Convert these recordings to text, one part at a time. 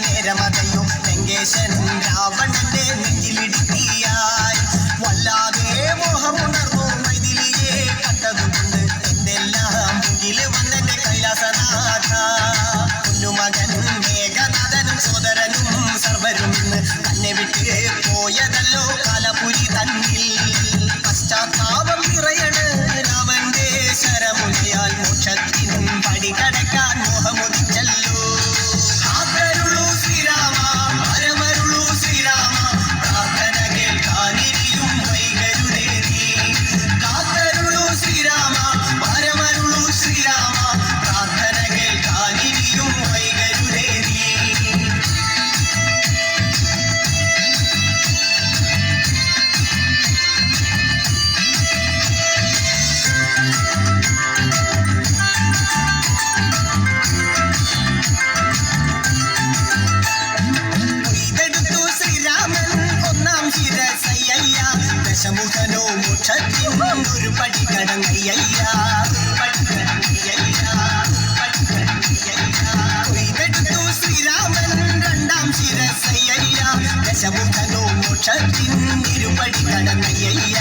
നേരമതയും ലങ്കേശൻ രാവണന്റെ നെഞ്ചിലിടുക്കിയായി വല്ലാതെ മോഹമുണർന്നു മൈഥിലിയെ കണ്ടതുകൊണ്ട് എന്തെല്ലാം മുകില് വന്നെന്റെ കൈലാസനാഥ കുഞ്ഞുമകൻ മേഘനാഥനും സോദരനും സർവരും ഇന്ന് തന്നെ വിട്ട് പോയതല്ലോ കാലപുരി തന്നിൽ പശ്ചാത്താപം നിറയണ് രാമന്റെ ശരമുലയാൽ മോക്ഷത്തിൻ പടി കടക്കാൻ മോഹമുദിച്ചല്ലോ ദശമുഖനോ മോക്ഷത്തിൻ ഒരു പടി കടന്നയ്യ കൊയ്തെടുത്തു ശ്രീരാമൻ രണ്ടാം ശിരസയ്യ ദശമുഖനോ മോക്ഷത്തിൻ ഇരുപടി കടന്നയ്യ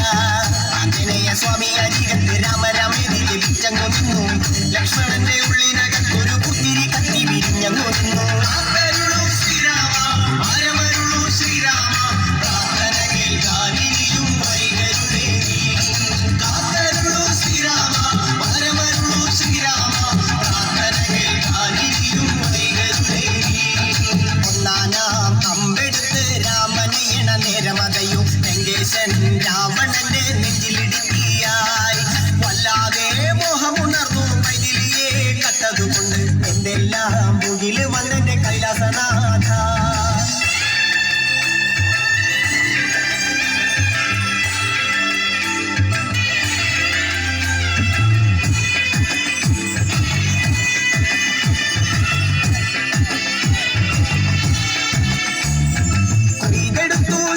ആഞ്ജനേയ സ്വാമി അരികത്ത് രാമരാമേതി ലഭിച്ചങ്ങു നിന്നു ലക്ഷ്മണന്റെ ഉള്ളിനകത്തൊരു പുത്തിരി കത്തി വിരിഞ്ഞങ്ങു നിന്നു ശ്രീരാമ വരമരുളൂ ശ്രീരാമ നേരമതയും ലങ്കേശൻ രാവണന്റെ നെഞ്ചിലിടുക്കിയായി വല്ലാതെ മോഹമുണർന്നു മൈഥിലിയെ കണ്ടതുകൊണ്ട് എന്തെല്ലാം മുകില് വന്നെന്റെ കൈലാസനാഥ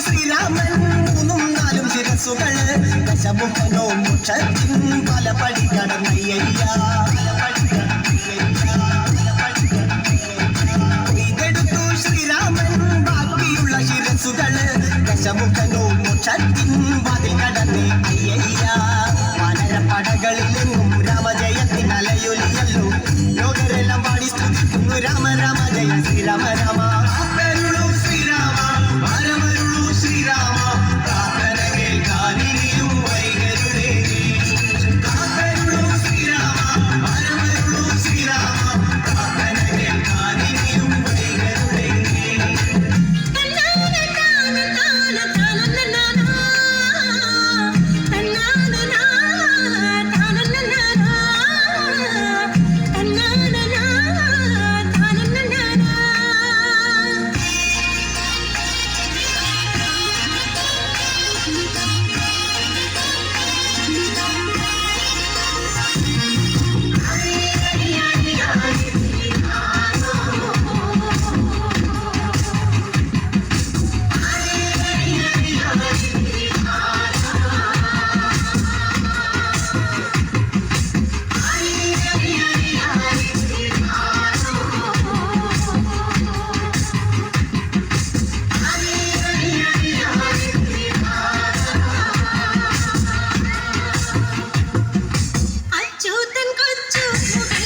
ശ്രീരാമൻ മൂന്നും നാലും ശിരസുകള് ദശമുഖനോ മോക്ഷത്തിൻ പല പടി കടന്നയ്യ ഇതെടുത്തു ശ്രീരാമൻ ബാക്കിയുള്ള ശിരസുകള് ദശമുഖനോ മോക്ഷത്തിൻ പതി കടന്നേ